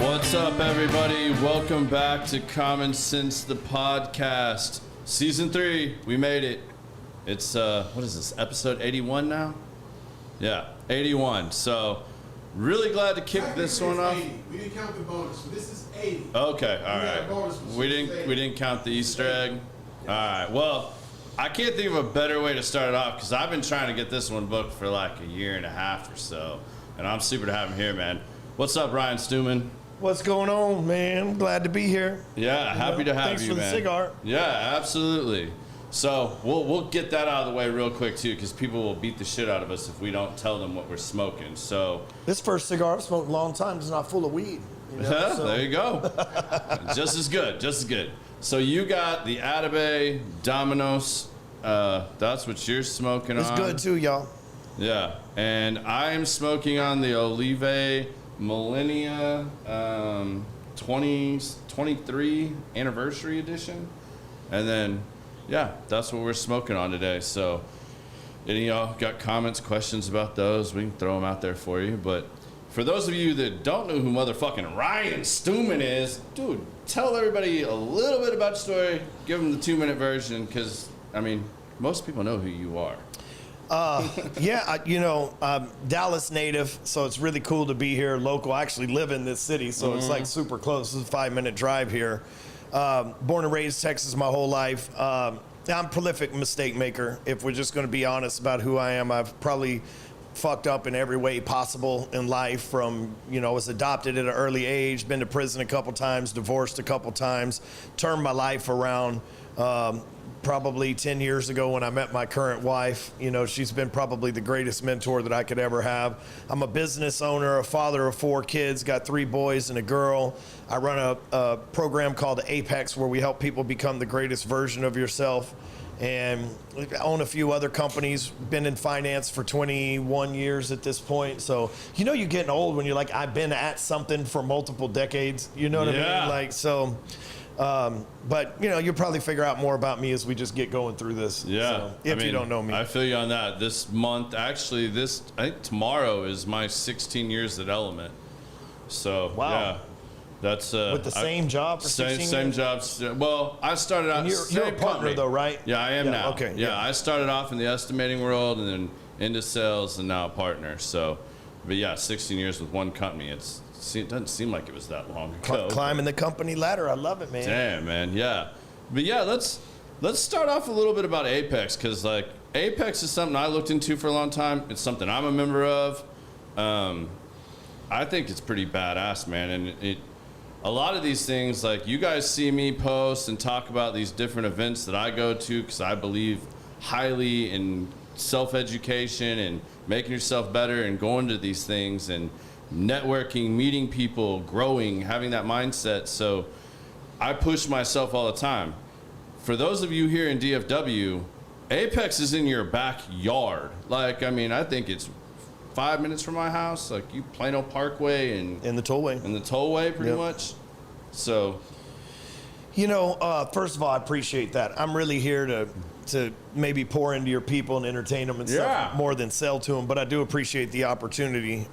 What's up, everybody? Welcome back to Common Sense, the podcast. Season 3, we made it. It's, what is this, episode 81 now? Yeah, 81. So, really glad to kick this one off. 80. We didn't count the bonus, so this is 80. Okay, all right. We didn't count the Easter egg. All right, well, I can't think of a better way to start it off because I've been trying to get this one booked for like a year and a half or so, and I'm super to have him here, man. What's up, Ryan Stewman? What's going on, man? I'm glad to be here. Yeah, happy to have Thanks you, for the man. cigar. Yeah, absolutely. So we'll get that out of the way real quick too, because people will beat the shit out of us if we don't tell them what we're smoking. So This first cigar I've smoked a long time is not full of weed. You know, so. there you go. Just as good, just as good. So you got the Atabey Dominos. That's what you're smoking It's on. good too, y'all. Yeah, and I am smoking on the Olive Millennia 2023 anniversary edition. And then, yeah, that's what we're smoking on today. So, any of y'all got comments, questions about those, we can throw them out there for you. But for those of you that don't know who motherfucking Ryan Stewman is, dude, tell everybody a little bit about your story. Give them the 2-minute version, because, I mean, most people know who you are. I'm Dallas native, so it's really cool to be here local. I actually live in this city, so it's like super close. It's a 5-minute drive here. Born and raised Texas my whole life. I'm a prolific mistake maker. If we're just going to be honest about who I am, I've probably fucked up in every way possible in life. From, was adopted at an early age, been to prison a couple times, divorced a couple times, turned my life around. Probably 10 years ago when I met my current wife. She's been probably the greatest mentor that I could ever have. I'm a business owner, a father of 4 kids, got 3 boys and a girl. I run a program called Apex where we help people become the greatest version of yourself. And I own a few other companies, been in finance for 21 years at this point. So, you're getting old when you're like, I've been at something for multiple decades. You know what I mean? But you'll probably figure out more about me as we just get going through this. Yeah. So, you don't know me. I feel you on that. This month, actually, I think tomorrow is my 16 years at Element. So, wow. Yeah. That's with the same job for 16 years? Same jobs. Well, I started out. You're a partner though, right? Yeah, I am now. Okay. Yeah, I started off in the estimating world and then into sales and now a partner. So, but yeah, 16 years with one company. It doesn't seem like it was that long ago. Climbing the company ladder. I love it, man. Damn, man. Yeah. But yeah, let's start off a little bit about Apex, because like Apex is something I looked into for a long time. It's something I'm a member of. I think it's pretty badass, man. And a lot of these things, like you guys see me post and talk about these different events that I go to because I believe highly in self-education and making yourself better and going to these things and networking, meeting people, growing, having that mindset. So I push myself all the time. For those of you here in DFW, Apex is in your backyard. Like, I mean, I think it's 5 minutes from my house, like you Plano Parkway and in the tollway. Pretty much. So, first of all, I appreciate that. I'm really here to maybe pour into your people and entertain them and stuff more than sell to them. But I do appreciate the opportunity.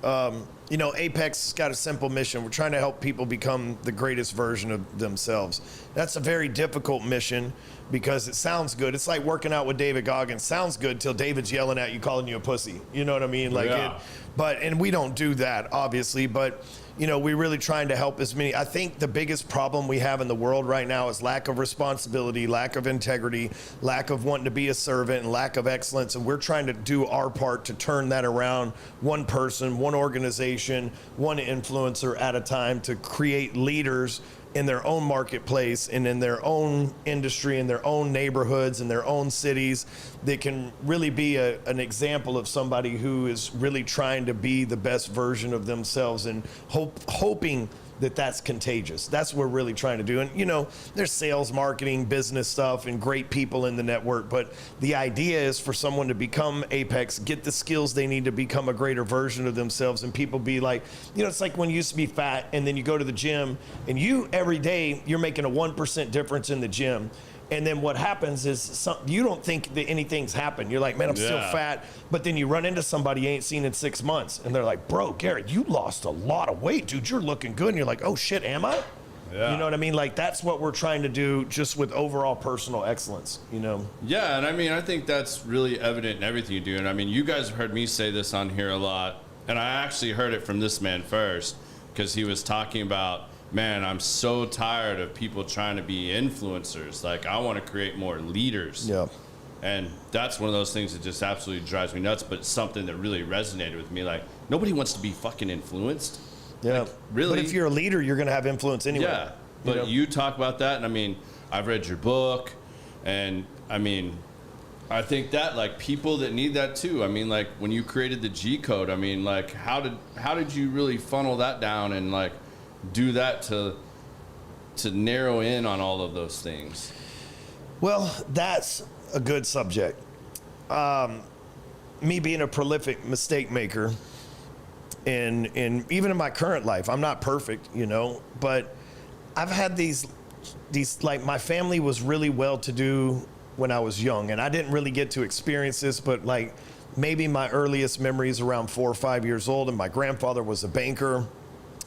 Apex has got a simple mission. We're trying to help people become the greatest version of themselves. That's a very difficult mission because it sounds good. It's like working out with David Goggins. Sounds good till David's yelling at you, calling you a pussy. You know what I mean? And we don't do that, obviously. But we're really trying to help as many. I think the biggest problem we have in the world right now is lack of responsibility, lack of integrity, lack of wanting to be a servant, and lack of excellence. And we're trying to do our part to turn that around, one person, one organization, one influencer at a time, to create leaders in their own marketplace and in their own industry, in their own neighborhoods, in their own cities, that can really be an example of somebody who is really trying to be the best version of themselves and hoping that that's contagious. That's what we're really trying to do. And there's sales, marketing, business stuff, and great people in the network. But the idea is for someone to become Apex, get the skills they need to become a greater version of themselves, and people be like, it's like when you used to be fat and then you go to the gym and every day you're making a 1% difference in the gym. And then what happens is you don't think that anything's happened. You're like, man, I'm still fat. But then you run into somebody you ain't seen in 6 months. And they're like, bro, Garrett, you lost a lot of weight, dude. You're looking good. And you're like, oh, shit, am I? Yeah. You know what I mean? Like, that's what we're trying to do just with overall personal excellence, you know? Yeah, and I mean, I think that's really evident in everything you do. And I mean, you guys have heard me say this on here a lot. And I actually heard it from this man first because he was talking about, man, I'm so tired of people trying to be influencers. Like, I want to create more leaders. Yeah. And that's one of those things that just absolutely drives me nuts, but something that really resonated with me. Like, nobody wants to be fucking influenced. Yeah. Like, really? But if you're a leader, you're going to have influence anyway. Yeah. But you talk about that, and I mean, I've read your book, and I mean, I think that, like, people that need that too. I mean, like, when you created the G code, I mean, like, how did you really funnel that down and, like, do that to narrow in on all of those things? Well, that's a good subject. Me being a prolific mistake maker, and even in my current life, I'm not perfect, you know, but I've had these like, my family was really well-to-do when I was young, and I didn't really get to experience this, but like maybe my earliest memories around 4 or 5 years old, and my grandfather was a banker.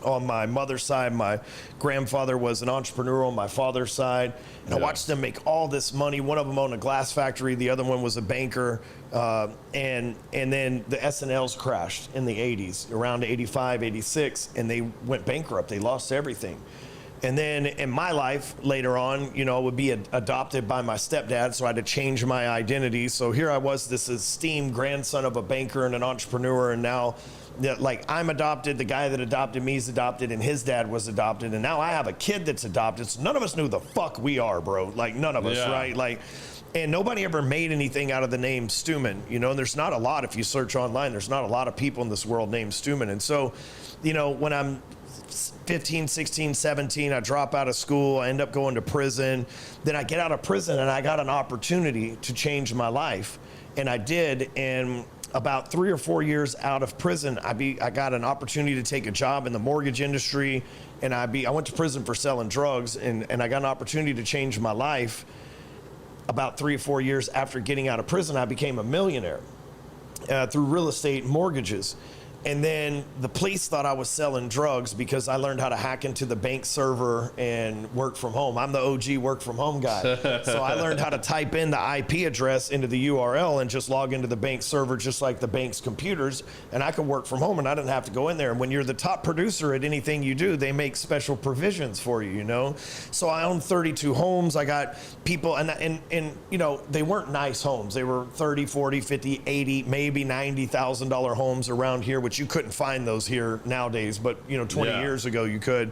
On my mother's side, my grandfather was an entrepreneur on my father's side. And I watched them make all this money. One of them owned a glass factory. The other one was a banker. And then the S&Ls crashed in the 80s, around 85, 86, and they went bankrupt. They lost everything. And then in my life later on, you know, I would be adopted by my stepdad, so I had to change my identity. So here I was, this esteemed grandson of a banker and an entrepreneur, and now, like, I'm adopted, the guy that adopted me is adopted, and his dad was adopted, and now I have a kid that's adopted. So none of us knew the fuck we are, bro. Like, none of us, right? Like, and nobody ever made anything out of the name Stuman, you know, and there's not a lot, if you search online, there's not a lot of people in this world named Stuman. And so, you know, when I'm 15, 16, 17, I drop out of school, I end up going to prison. Then I get out of prison and I got an opportunity to change my life. And I did, and about 3 or 4 years out of prison, I got an opportunity to take a job in the mortgage industry, and I went to prison for selling drugs, and I got an opportunity to change my life. About 3 or 4 years after getting out of prison, I became a millionaire through real estate and mortgages. And then the police thought I was selling drugs because I learned how to hack into the bank server and work from home. I'm the OG work from home guy. So I learned how to type in the IP address into the URL and just log into the bank server just like the bank's computers, and I could work from home and I didn't have to go in there. And when you're the top producer at anything you do, they make special provisions for you, you know? So I own 32 homes. I got people, and you know, they weren't nice homes. They were 30, 40, 50, 80, maybe $90,000 homes around here, which you couldn't find those here nowadays, but you know, 20 years ago you could.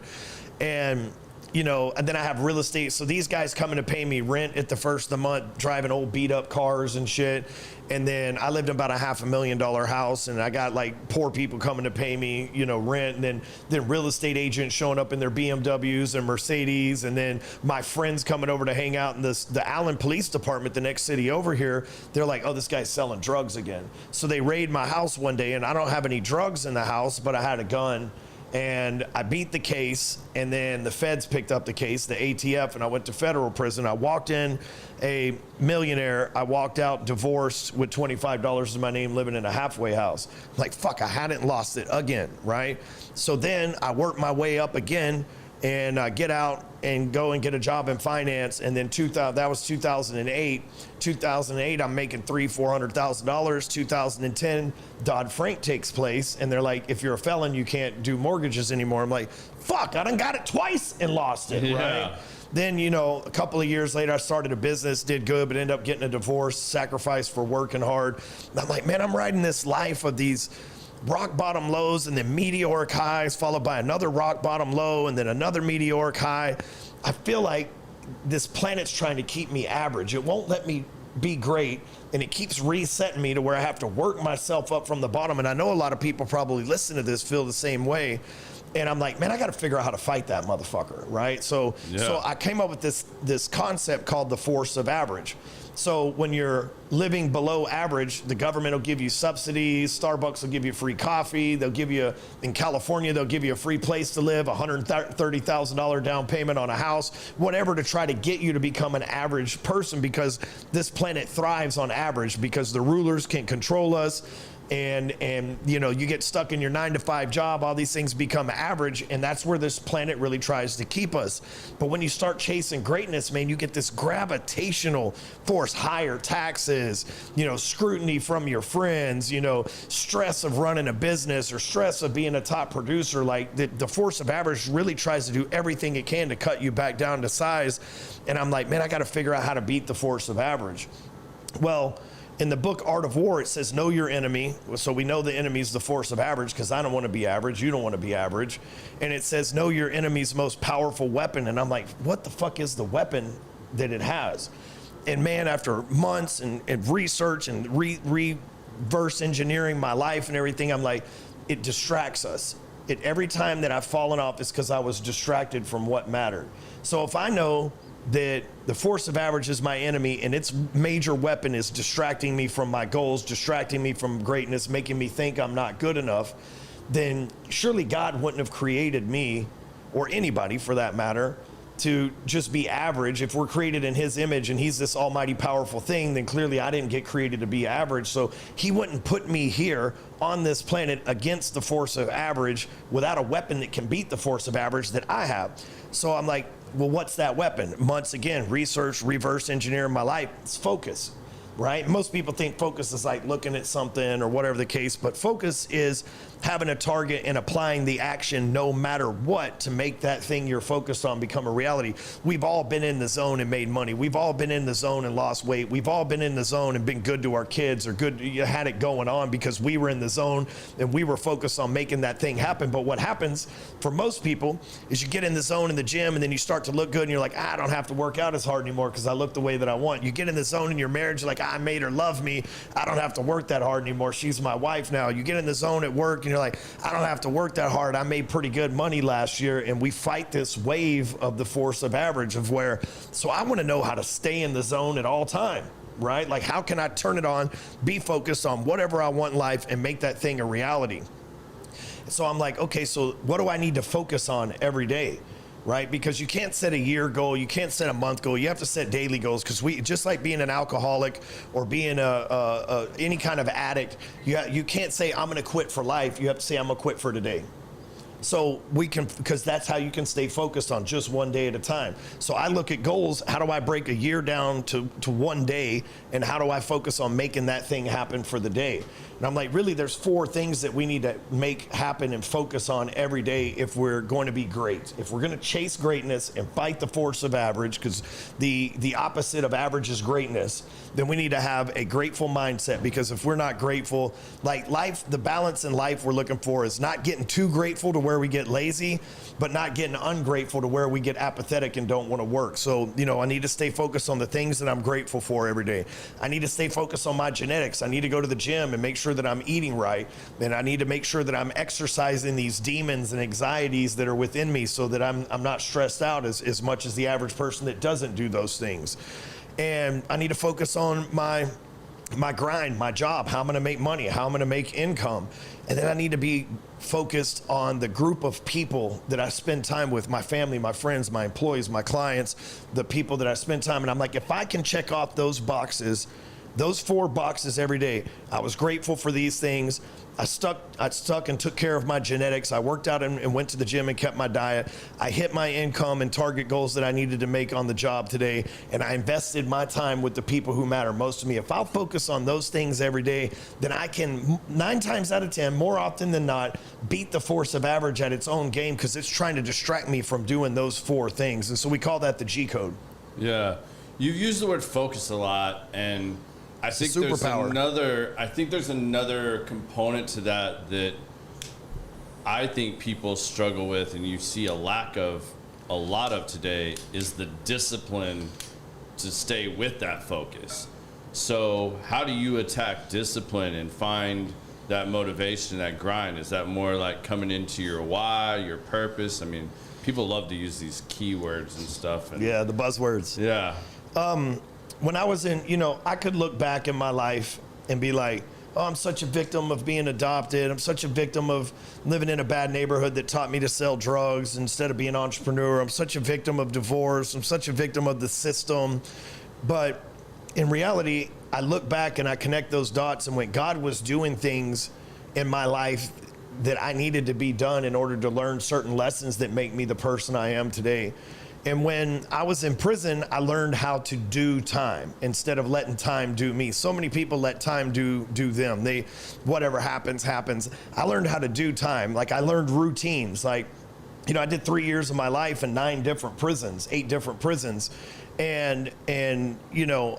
And you know, and then I have real estate. So these guys coming to pay me rent at the first of the month, driving old beat up cars and shit. And then I lived in about a $500,000 house, and I got like poor people coming to pay me, you know, rent. And then real estate agents showing up in their BMWs and Mercedes. And then my friends coming over to hang out in the Allen Police Department, the next city over here. They're like, oh, this guy's selling drugs again. So they raid my house one day, and I don't have any drugs in the house, but I had a gun. And I beat the case, and then the feds picked up the case, the ATF, and I went to federal prison. I walked in a millionaire. I walked out divorced with $25 in my name, living in a halfway house. Like, fuck, I hadn't lost it again, right? So then I worked my way up again, and I get out and go and get a job in finance. And then that was 2008. 2008, I'm making $300,000-$400,000. 2010, Dodd-Frank takes place, and they're like, if you're a felon, you can't do mortgages anymore. I'm like, fuck, I done got it twice and lost it, right? Then, you know, a couple of years later, I started a business, did good, but ended up getting a divorce, sacrificed for working hard. And I'm like, man, I'm riding this life of these rock bottom lows and then meteoric highs, followed by another rock bottom low and then another meteoric high. I feel like this planet's trying to keep me average. It won't let me be great, and it keeps resetting me to where I have to work myself up from the bottom. And I know a lot of people probably listen to this feel the same way. And I'm like, man, I got to figure out how to fight that motherfucker, right? So I came up with this concept called the force of average. So when you're living below average, the government will give you subsidies. Starbucks will give you free coffee. They'll give you, in California, they'll give you a free place to live, $130,000 down payment on a house, whatever, to try to get you to become an average person, because this planet thrives on average, because the rulers can control us. And you know, you get stuck in your 9-to-5 job, all these things become average, and that's where this planet really tries to keep us. But when you start chasing greatness, man, you get this gravitational force, higher taxes, you know, scrutiny from your friends, you know, stress of running a business or stress of being a top producer. Like the force of average really tries to do everything it can to cut you back down to size. And I'm like, man, I got to figure out how to beat the force of average. Well, in the book Art of War, it says, know your enemy. So we know the enemy's the force of average, because I don't want to be average. You don't want to be average. And it says, know your enemy's most powerful weapon. And I'm like, what the fuck is the weapon that it has? And man, after months and research and reverse engineering my life and everything, I'm like, it distracts us. Every time that I've fallen off is because I was distracted from what mattered. So if I know that the force of average is my enemy and its major weapon is distracting me from my goals, distracting me from greatness, making me think I'm not good enough, then surely God wouldn't have created me, or anybody for that matter, to just be average. If we're created in his image and he's this almighty powerful thing, then clearly I didn't get created to be average. So he wouldn't put me here on this planet against the force of average without a weapon that can beat the force of average that I have. So I'm like, well, what's that weapon? Months again, research, reverse engineering my life. It's focus, right? Most people think focus is like looking at something or whatever the case, but focus is having a target and applying the action no matter what to make that thing you're focused on become a reality. We've all been in the zone and made money. We've all been in the zone and lost weight. We've all been in the zone and been good to our kids, or good, you had it going on because we were in the zone and we were focused on making that thing happen. But what happens for most people is you get in the zone in the gym and then you start to look good and you're like, I don't have to work out as hard anymore because I look the way that I want. You get in the zone in your marriage, you're like, I made her love me. I don't have to work that hard anymore. She's my wife now. You get in the zone at work and you're like, I don't have to work that hard. I made pretty good money last year. And we fight this wave of the force of average of where, so I want to know how to stay in the zone at all time, right? Like, how can I turn it on, be focused on whatever I want in life and make that thing a reality? So I'm like, okay, so what do I need to focus on every day? Right? Because you can't set a year goal, you can't set a month goal, you have to set daily goals, because we, just like being an alcoholic or being any kind of addict, you can't say I'm going to quit for life. You have to say I'm going to quit for today. So we can, because that's how you can stay focused on just one day at a time. So I look at goals. How do I break a year down to one day? And how do I focus on making that thing happen for the day? And I'm like, really, there's 4 things that we need to make happen and focus on every day if we're going to be great. If we're going to chase greatness and fight the force of average, because the opposite of average is greatness, then we need to have a grateful mindset. Because if we're not grateful, like life, the balance in life we're looking for is not getting too grateful to where we get lazy, but not getting ungrateful to where we get apathetic and don't want to work. So, you know, I need to stay focused on the things that I'm grateful for every day. I need to stay focused on my genetics. I need to go to the gym and make sure that I'm eating right. And I need to make sure that I'm exercising these demons and anxieties that are within me, so that I'm not stressed out as much as the average person that doesn't do those things. And I need to focus on my grind, my job, how I'm going to make money, how I'm going to make income. And then I need to be focused on the group of people that I spend time with, my family, my friends, my employees, my clients, the people that I spend time. And I'm like, if I can check off those boxes, those 4 boxes every day, I was grateful for these things. I stuck and took care of my genetics. I worked out and went to the gym and kept my diet. I hit my income and target goals that I needed to make on the job today. And I invested my time with the people who matter most to me. If I'll focus on those things every day, then I can 9 times out of 10, more often than not, beat the force of average at its own game, because it's trying to distract me from doing those 4 things. And so we call that the G code. Yeah. You've used the word focus a lot, and I think there's another component to that I think people struggle with, and you see a lot of today, is the discipline to stay with that focus. So how do you attack discipline and find that motivation, that grind? Is that more like coming into your why, your purpose? I mean, people love to use these keywords and stuff. And yeah, the buzzwords. Yeah. when I was in, you know, I could look back in my life and be like, oh, I'm such a victim of being adopted. I'm such a victim of living in a bad neighborhood that taught me to sell drugs instead of being an entrepreneur. I'm such a victim of divorce. I'm such a victim of the system. But in reality, I look back and I connect those dots, and when God was doing things in my life that I needed to be done in order to learn certain lessons that make me the person I am today. And when I was in prison, I learned how to do time instead of letting time do me. So many people let time do them. They, whatever happens, happens. I learned how to do time. Like, I learned routines. Like, you know, I did 3 years of my life in 8 different prisons. And you know,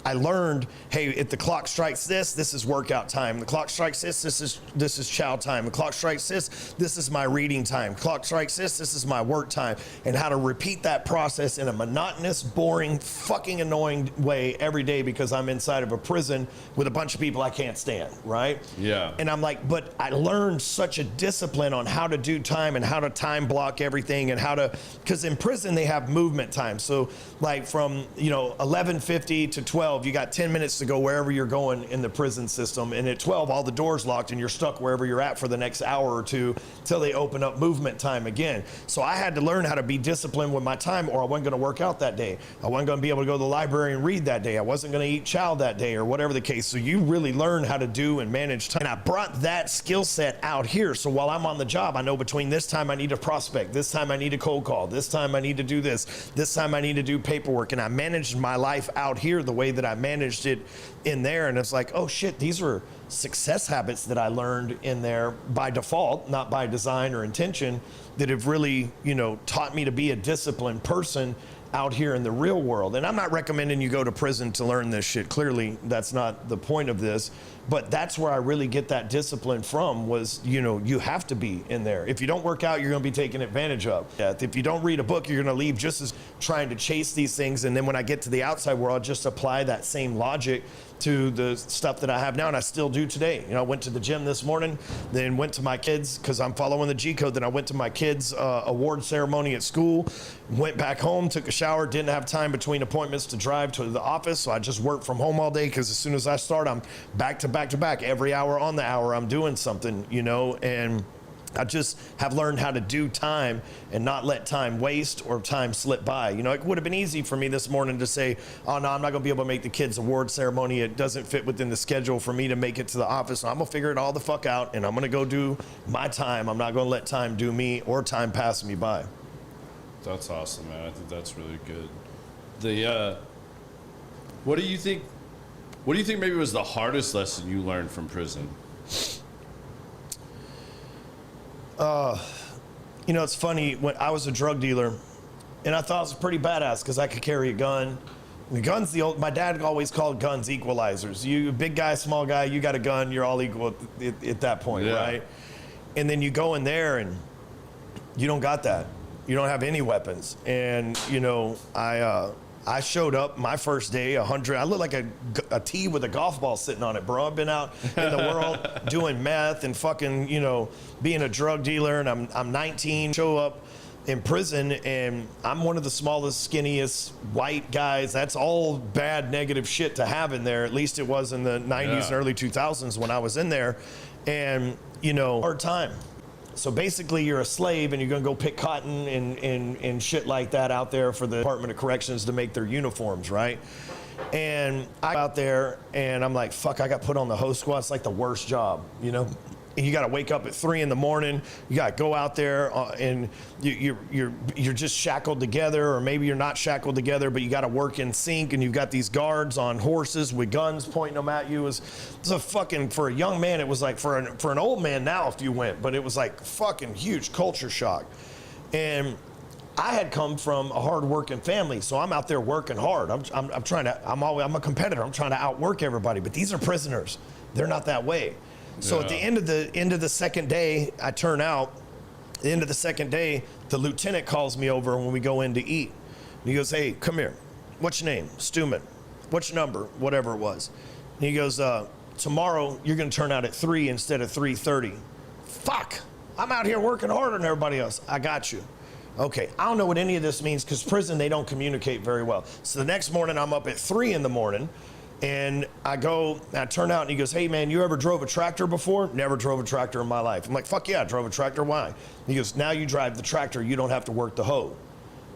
I learned, hey, if the clock strikes this is workout time. The clock strikes this is chow time. The clock strikes this is my reading time. Clock strikes this is my work time. And how to repeat that process in a monotonous, boring, fucking annoying way every day because I'm inside of a prison with a bunch of people I can't stand, right? Yeah. And I'm like, but I learned such a discipline on how to do time and how to time block everything and how to, because in prison they have movement time. So like from, you know, 11:50 to 12, you got 10 minutes to go wherever you're going in the prison system. And at 12, all the doors locked and you're stuck wherever you're at for the next hour or two till they open up movement time again. So I had to learn how to be disciplined with my time, or I wasn't going to work out that day. I wasn't going to be able to go to the library and read that day. I wasn't going to eat chow that day, or whatever the case. So you really learn how to do and manage time. And I brought that skill set out here. So while I'm on the job, I know between this time I need to prospect, this time I need to cold call, this time I need to do this time I need to do paperwork. And I managed my life out here the way that I managed it in there. And it's like, oh shit, these were success habits that I learned in there by default, not by design or intention, that have really, you know, taught me to be a disciplined person out here in the real world. And I'm not recommending you go to prison to learn this shit. Clearly, that's not the point of this. But that's where I really get that discipline from was, you know, you have to be in there. If you don't work out, you're going to be taken advantage of. If you don't read a book, you're going to leave just as trying to chase these things. And then when I get to the outside world, I'll just apply that same logic to the stuff that I have now, and I still do today. You know, I went to the gym this morning, then went to my kids, because I'm following the G code, then I went to my kids' award ceremony at school, went back home, took a shower, didn't have time between appointments to drive to the office, so I just worked from home all day, because as soon as I start, I'm back to back to back. Every hour on the hour, I'm doing something, you know, and I just have learned how to do time and not let time waste or time slip by. You know, it would have been easy for me this morning to say, oh no, I'm not gonna be able to make the kids' award ceremony. It doesn't fit within the schedule for me to make it to the office. So I'm gonna figure it all the fuck out and I'm gonna go do my time. I'm not gonna let time do me or time pass me by. That's awesome, man. I think that's really good. The, what do you think maybe was the hardest lesson you learned from prison? You know, it's funny, when I was a drug dealer, and I thought I was pretty badass because I could carry a gun. The gun's my dad always called guns equalizers. You, big guy, small guy, you got a gun, you're all equal at that point, yeah. Right? And then you go in there and you don't got that. You don't have any weapons. And, you know, I showed up my first day, 100. I look like a tee with a golf ball sitting on it, bro. I've been out in the world doing meth and fucking, you know, being a drug dealer, and I'm 19. Show up in prison, and I'm one of the smallest, skinniest white guys. That's all bad, negative shit to have in there. At least it was in the 90s and early 2000s when I was in there. And, you know, hard time. So basically, you're a slave, and you're gonna go pick cotton and shit like that out there for the Department of Corrections to make their uniforms, right? And I'm out there, and I'm like, fuck, I got put on the host squad. It's like the worst job, you know? And you got to wake up at 3 a.m. You got to go out there, and you're just shackled together, or maybe you're not shackled together, but you got to work in sync. And you've got these guards on horses with guns pointing them at you. It's a fucking, for a young man, it was like for an old man now if you went, but it was like fucking huge culture shock. And I had come from a hard-working family, so I'm out there working hard. I'm a competitor. I'm trying to outwork everybody, but these are prisoners. They're not that way. So at the end of the second day, I turn out. At the end of the second day, the lieutenant calls me over when we go in to eat. And he goes, hey, come here. What's your name? Stuman. What's your number? Whatever it was. And he goes, tomorrow you're going to turn out at 3 instead of 3:30. Fuck. I'm out here working harder than everybody else. I got you. Okay, I don't know what any of this means because prison, they don't communicate very well. So the next morning, I'm up at 3 in the morning, and I turn out, and he goes, hey, man, you ever drove a tractor before? Never drove a tractor in my life. I'm like, fuck yeah, I drove a tractor. Why? He goes, now you drive the tractor. You don't have to work the hoe.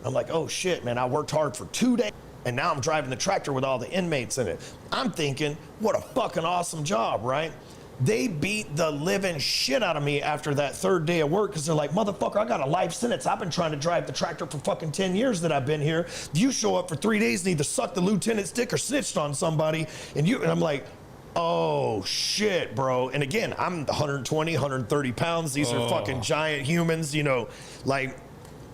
I'm like, oh, shit, man, I worked hard for 2 days, and now I'm driving the tractor with all the inmates in it. I'm thinking, what a fucking awesome job, right? They beat the living shit out of me after that 3rd day of work because they're like, motherfucker, I got a life sentence. I've been trying to drive the tractor for fucking 10 years that I've been here. You show up for 3 days and either suck the lieutenant's dick or snitched on somebody. And I'm like, oh shit, bro. And again, I'm 120, 130 pounds. These are fucking giant humans, like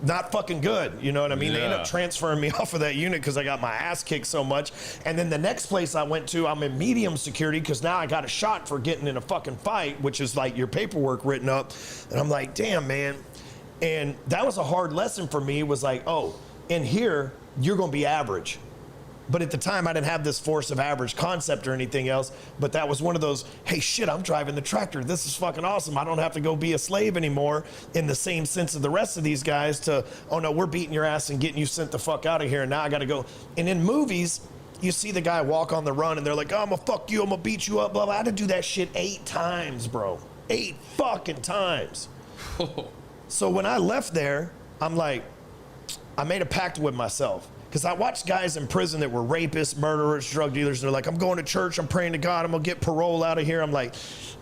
not fucking good. You know what I mean? Yeah. They end up transferring me off of that unit because I got my ass kicked so much. And then the next place I went to, I'm in medium security because now I got a shot for getting in a fucking fight, which is like your paperwork written up. And I'm like, damn, man. And that was a hard lesson for me, was like, oh, in here, you're going to be average. But at the time, I didn't have this force of average concept or anything else. But that was one of those, hey, shit, I'm driving the tractor. This is fucking awesome. I don't have to go be a slave anymore in the same sense of the rest of these guys to, oh, no, we're beating your ass and getting you sent the fuck out of here. And now I got to go. And in movies, you see the guy walk on the run and they're like, oh, I'm going to fuck you. I'm going to beat you up. Blah, blah. I had to do that shit 8 times, bro. 8 fucking times. So when I left there, I'm like, I made a pact with myself. Because I watched guys in prison that were rapists, murderers, drug dealers, and they're like, I'm going to church, I'm praying to God, I'm going to get parole out of here. I'm like,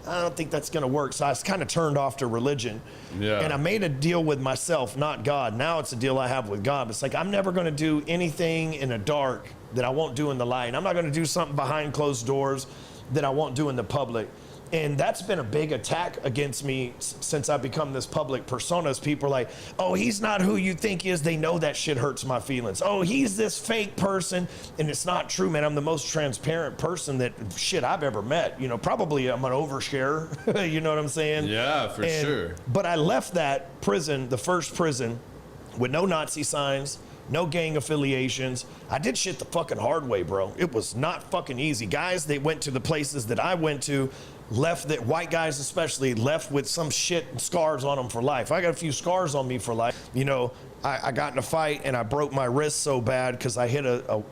I don't think that's going to work. So I was kind of turned off to religion. Yeah. And I made a deal with myself, not God. Now it's a deal I have with God. It's like, I'm never going to do anything in the dark that I won't do in the light. I'm not going to do something behind closed doors that I won't do in the public. And that's been a big attack against me since I've become this public persona. People are like, oh, he's not who you think he is. They know that shit hurts my feelings. Oh, he's this fake person. And it's not true, man. I'm the most transparent person that shit I've ever met. Probably I'm an oversharer. You know what I'm saying? Yeah, for sure. But I left that prison, the first prison, with no Nazi signs, no gang affiliations. I did shit the fucking hard way, bro. It was not fucking easy. Guys, they went to the places that I went to, left, that white guys especially, left with some shit and scars on them for life. I got a few scars on me for life. I got in a fight and I broke my wrist so bad because I hit the